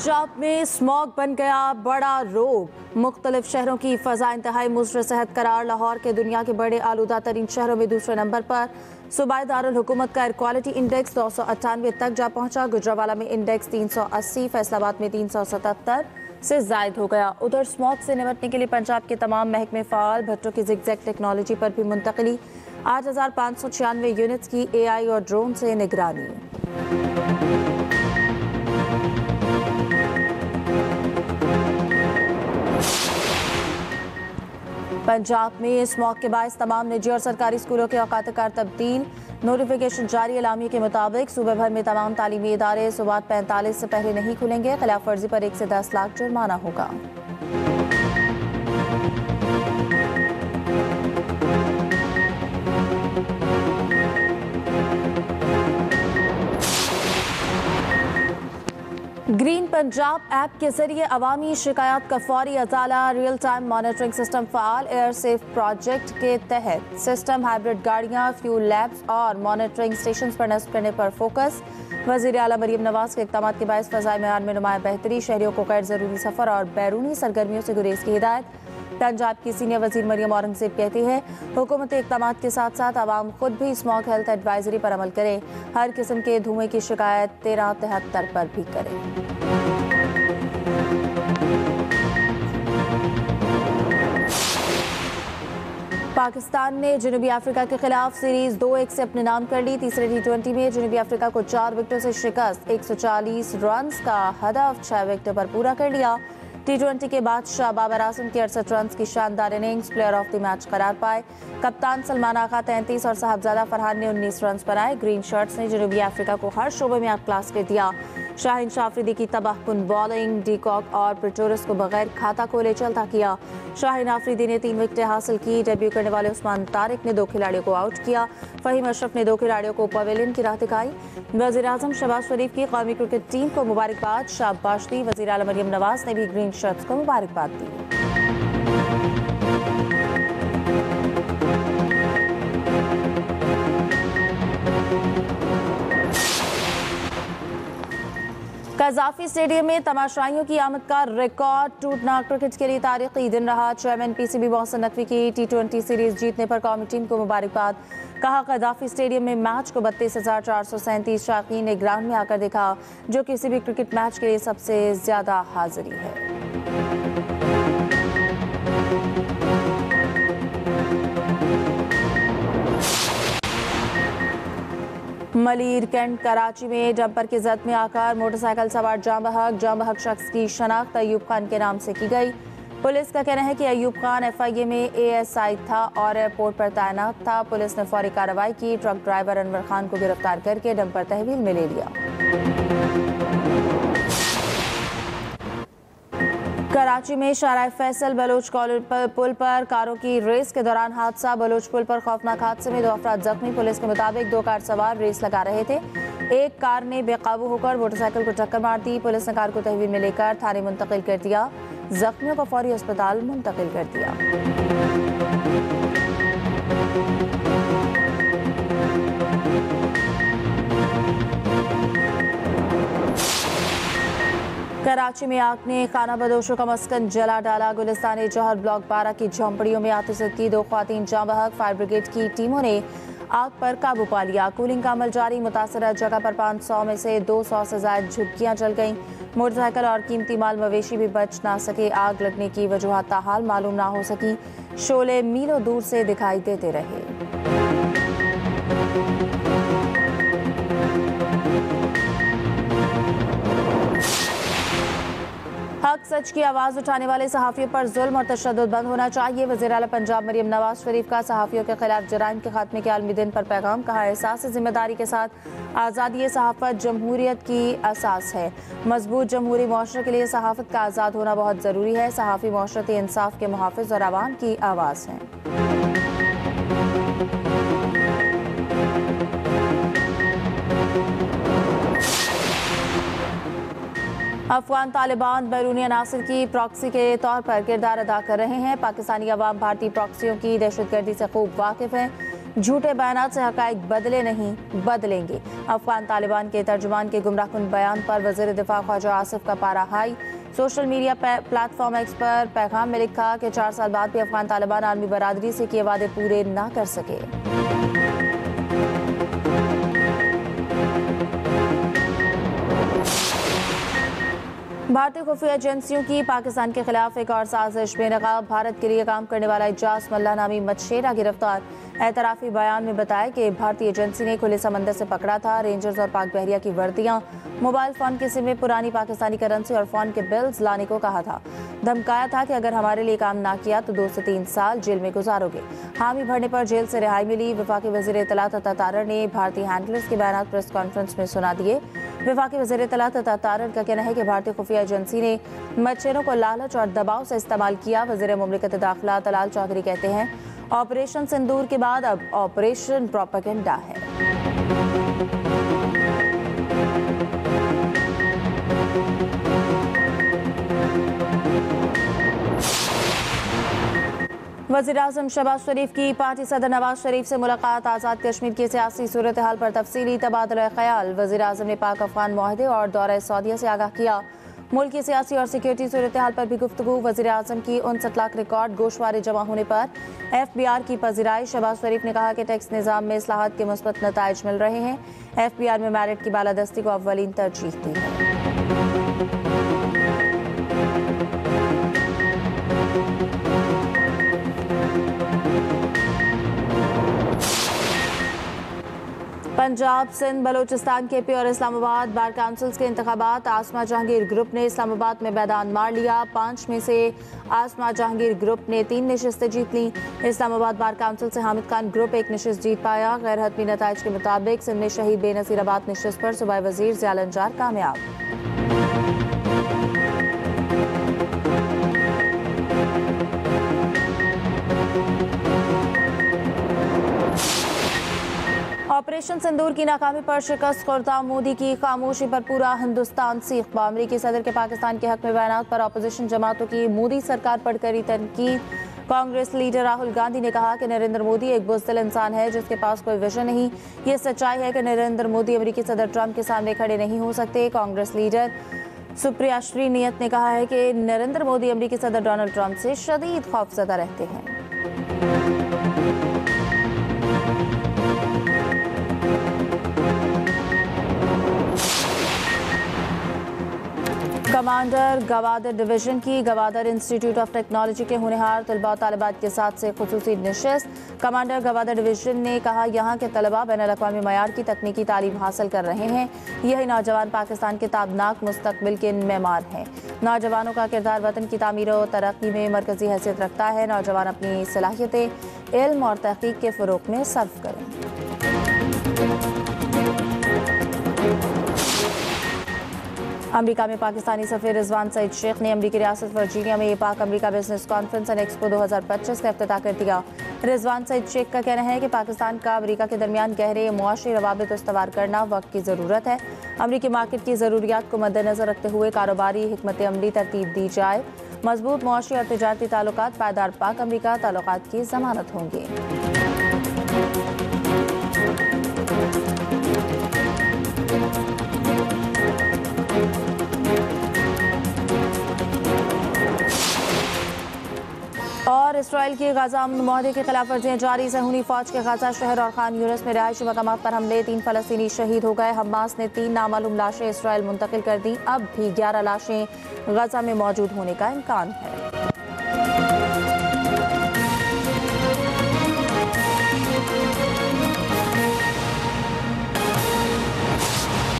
पंजाब में स्मॉग बन गया बड़ा रोग। मुख्तलिफ शहरों की फजा इंतहाई मुज़र सेहत करार। लाहौर के दुनिया के बड़े आलूदा तरीन शहरों में दूसरे नंबर पर सूबाई दारुल हुकूमत का एयर क्वालिटी इंडेक्स 298 तक जा पहुंचा। गुजरावाला में इंडेक्स 380, फैसलाबाद में 377 से जायद हो गया। उधर स्मॉग से निपटने के लिए पंजाब के तमाम महकमे फाल। भट्टों की जिगजैग टेक्नोलॉजी पर भी मुंतकली। 8596 यूनिट्स की AI और ड्रोन से निगरानी। पंजाब में स्मॉग के बायस तमाम निजी और सरकारी स्कूलों के औकात कार तब्दील। नोटिफिकेशन जारी। एलामिया के मुताबिक सूबे भर में तमाम तालीमी इदारे सुबह 45 से पहले नहीं खुलेंगे। खिलाफ वर्जी पर 1 से 10 लाख जुर्माना होगा। ग्रीन पंजाब ऐप के जरिए अवामी शिकायत का फौरी अजाला। रियल टाइम मॉनिटरिंग सिस्टम फ़ाल। एयर सेफ प्रोजेक्ट के तहत सिस्टम हाइब्रिड गाड़ियाँ, फ्यूल लैब्स और मॉनिटरिंग स्टेशन पर नस्ब करने पर फोकस। वज़ीर आला मरीम नवाज के इक़दामात के बायस फ़ज़ाई मेयार में नुमाया बेहतरी। शहरियों को गैर ज़रूरी सफ़र और बैरूनी सरगर्मियों से गुरेज की हिदायत। पंजाब की सीनियर वज़ीर मरियम औरंगज़ेब कहती है, हुकूमती इक़दामात के साथ साथ आवाम खुद भी स्मॉग हेल्थ एडवाइजरी पर अमल करें। हर किस्म के धुएँ की शिकायत 1373 पर भी करें। पाकिस्तान ने जनूबी अफ्रीका के खिलाफ सीरीज 2-1 से अपने नाम कर ली। तीसरे T20 में जनूबी अफ्रीका को 4 विकेटों से शिकस्त। 140 रन का हदफ 6 विकेटों पर पूरा कर लिया। T20 के बादशाह बाबर आजम की 68 रन की शानदार innings player of the match करार पाए। कप्तान सलमान आगा 33 और साहबजादा फरहान ने 19 रन बनाए। ग्रीन शर्ट्स ने जनूबी अफ्रीका को हर शोबे में आउट क्लास कर दिया। शाहीन शाफरीदी की तबाहकुन बॉलिंग, डीकॉक और प्रिटोरियस को बगैर खाता खोले चलता किया। शाहीन आफरीदी ने 3 विकेटें हासिल की। डेब्यू करने वाले उस्मान तारिक ने 2 खिलाड़ियों को आउट किया। फहीम अशरफ ने 2 खिलाड़ियों को पवेलियन की राह दिखाई। वज़ीर आज़म शहबाज शरीफ की कौमी क्रिकेट टीम को मुबारकबाद, शाबाश दी। वज़ीर आला मरियम नवाज ने भी ग्रीन शर्ट्स को मुबारकबाद दी। कज़ाफी स्टेडियम में तमाशाइयों की आमद का रिकॉर्ड टूटना क्रिकेट के लिए तारीखी दिन रहा। चेयरमैन PCB मोहसिन नकवी की T20 सीरीज जीतने पर कौमी टीम को मुबारकबाद। कहा, कज़ाफी स्टेडियम में मैच को 32,437 शायकीन ने ग्राउंड में आकर देखा, जो किसी भी क्रिकेट मैच के लिए सबसे ज्यादा हाजिरी है। मलीर कैंट कराची में डंपर की जद में आकर मोटरसाइकिल सवार जाम बहक शख्स की शनाख्त अयूब खान के नाम से की गई। पुलिस का कहना है कि अयूब खान FIA में ASI था और एयरपोर्ट पर तैनात था। पुलिस ने फौरी कार्रवाई की। ट्रक ड्राइवर अनवर खान को गिरफ्तार करके डंपर तहवील में ले लिया। कराची में शाहराह फैसल बलोच पुल पर कारों की रेस के दौरान हादसा। बलोच पुल पर खौफनाक हादसे में 2 अफराद जख्मी। पुलिस के मुताबिक 2 कार सवार रेस लगा रहे थे। एक कार ने बेकाबू होकर मोटरसाइकिल को टक्कर मार दी। पुलिस ने कार को तहवील में लेकर थाने मुंतकिल कर दिया। जख्मियों को फौरी अस्पताल मुंतकिल कर दिया। कराची में आग ने खाना बदोशों का मस्कन जला डाला। गुलिस्तान जौहर ब्लॉक 12 की झोंपड़ियों में आतिशबाजी की 2 ख्वातीन जाँ बहक। फायर ब्रिगेड की टीमों ने आग पर काबू पा लिया। कूलिंग का अमल जारी। मुतासरा जगह पर 500 में से 200 से ज्यादा झुग्गियां जल गईं। मोटरसाइकिल और कीमती माल मवेशी भी बच ना सके। आग लगने की वजूहात ताहाल मालूम ना हो सकी। शोले मीलों दूर से दिखाई देते रहे। हक सच की आवाज़ उठाने वाले सहाफ़ियों पर जुल्म और तशद्दुद बंद होना चाहिए। वज़ीर आला पंजाब मरियम नवाज शरीफ का सहाफ़ियों के खिलाफ जराइम के खात्मे के आलमी दिन पर पैगाम। कहा, एहसास जिम्मेदारी के साथ आज़ादी सहाफ़त जमहूरियत की असास है। मजबूत जमहूरी मुआशरे के लिए सहाफ़त का आज़ाद होना बहुत ज़रूरी है। सहाफ़ी मुआशरती इंसाफ के मुहाफ़िज़ और आवाम की आवाज़ हैं। अफगान तालिबान बैरूनी अनासर की प्रॉक्सी के तौर पर किरदार अदा कर रहे हैं। पाकिस्तानी अवाम भारतीय प्रॉक्सियों की दहशतगर्दी से खूब वाकिफ हैं। झूठे बयानात से हकाइक बदले नहीं, बदलेंगे। अफगान तालिबान के तर्जुमान के गुमराहकुन बयान पर वज़ीर दिफा ख्वाजा आसिफ का पारा high. Social media platform x पर पैगाम में लिखा कि 4 साल बाद भी अफगान तालिबान आलमी बरादरी से किए वादे पूरे ना कर सके। भारतीय खुफिया एजेंसियों की पाकिस्तान के खिलाफ एक और साजिश में नकाब। भारत के लिए काम करने वाला इजाज मल्ला नामी मछेरा गिरफ्तार। एतराफी बयान में बताया कि भारतीय एजेंसी ने खुले समंदर से पकड़ा था। रेंजर्स और पाक बहरिया की वर्दियां, मोबाइल फोन के सिम में पुरानी पाकिस्तानी करेंसी और फोन के बिल्स लाने को कहा था। धमकाया था कि अगर हमारे लिए काम ना किया तो 2 से 3 साल जेल में गुजारोगे। हामी भरने पर जेल से रिहाई मिली। वफाकी वज़ीर इत्तलात अता तारड़ ने भारतीय हैंडलर्स के बयान प्रेस कॉन्फ्रेंस में सुना दिए। वफाकी वज़ीर इत्तलात अता तारड़ का कहना है कि भारतीय खुफिया एजेंसी ने मच्छरों को लालच और दबाव से इस्तेमाल किया। वज़ीर मुमलिकत दाखिला तलाल चौधरी कहते हैं, ऑपरेशन सिंदूर के बाद अब ऑपरेशन प्रोपेगेंडा है। वज़ीर-ए-आज़म शहबाज शरीफ की पार्टी सदर नवाज शरीफ से मुलाकात। आज़ाद कश्मीर की सियासी सूरत हाल पर तफसीली तबादला ख्याल। वज़ीर-ए-आज़म ने पाक अफगान मुआहदे और दौरा सऊदीया से आगाह किया। मुल्क की सियासी और सिक्योरिटी सूरत हाल पर भी गुफ्तगू। वज़ीर-ए-आज़म की 59 लाख रिकॉर्ड गोशवारे जमा होने पर FBR की पजीराई। शहबाज शरीफ ने कहा कि टैक्स निज़ाम में इस्लाहात के मुस्बत नताइज मिल रहे हैं। FBR में मेरिट की बालादस्ती को अव्वलीन तरजीह दी है। पंजाब, सिंध, बलोचिस्तान, KP और इस्लामाबाद बार काउंसिल्स के इंतखाबात। आसमा जहांगीर ग्रुप ने इस्लामाबाद में मैदान मार लिया। 5 में से आसमा जहांगीर ग्रुप ने 3 नशिस्तें जीत लीं। इस्लामाबाद बार काउंसिल से हामिद खान ग्रुप 1 नशिस्त जीत पाया। गैर हतमी नताइज के मुताबिक सिंध में शहीद बेनज़ीराबाद नशिस्त पर सूबाई वज़ीर ज़ियाल अंजार कामयाब। ऑपरेशन सिंदूर की नाकामी पर शिकस्त खुर्दा। मोदी की खामोशी पर पूरा हिंदुस्तान सीख। अमरीकी सदर के पाकिस्तान के हक में बयानात पर अपोजिशन जमातों की मोदी सरकार पर करी तनकीद। कांग्रेस लीडर राहुल गांधी ने कहा कि नरेंद्र मोदी एक बुज़दिल इंसान है जिसके पास कोई विजन नहीं। ये सच्चाई है कि नरेंद्र मोदी अमरीकी सदर ट्रंप के सामने खड़े नहीं हो सकते। कांग्रेस लीडर सुप्रिया श्रीनियत ने कहा है कि नरेंद्र मोदी अमरीकी सदर डोनाल्ड ट्रंप से शदीद खौफजदा रहते हैं। कमांडर गवादर डिवीजन की गवादर इंस्टीट्यूट ऑफ टेक्नोलॉजी के होनहार तलबा और तालिबात के साथ से खुसूसी नशिस्त। कमांडर गवादर डिवीजन ने कहा, यहाँ के तलबा बैनुल-अक़वामी मयार की तकनीकी तालीम हासिल कर रहे हैं। यही नौजवान पाकिस्तान के ताबनाक मुस्तकबिल के मेमार हैं। नौजवानों का किरदार वतन की तामीर और तरक्की में मरकजी हैसियत रखता है। नौजवान अपनी सलाहियतें इल्म और तहकीक के फ़रोग़ में सर्फ करें। अमेरिका में पाकिस्तानी सफ़ीर रिजवान सईद शेख ने अमेरिकी रियासत वर्जीनिया में पाक America business conference and expo 2025 का इफ्तिताह कर दिया। रिजवान सईद शेख का कहना है कि पाकिस्तान का अमेरिका के दरमियान गहरे मुआशी रवाबित उस्तवार करना वक्त की ज़रूरत है। अमेरिकी मार्केट की ज़रूरियात को मद्देनज़र रखते हुए कारोबारी हिकमत अमली तरतीब दी जाए। मजबूत मुआशी और तिजारती ताल्लुकात पायदार पाक अमेरिका ताल्लुकात की ज़मानत होंगे। और इसराइल की गाजा अमन मुआहदे की खिलाफ वर्जियाँ जारी। ज़हूनी फ़ौज के गाजा शहर और खान यूनिस में रिहायशी मकामात पर हमले। 3 फ़लस्तीनी शहीद हो गए। हमास ने 3 नामालूम लाशें इसराइल मुंतकिल कर दी। अब भी 11 लाशें गाजा में मौजूद होने का इम्कान है।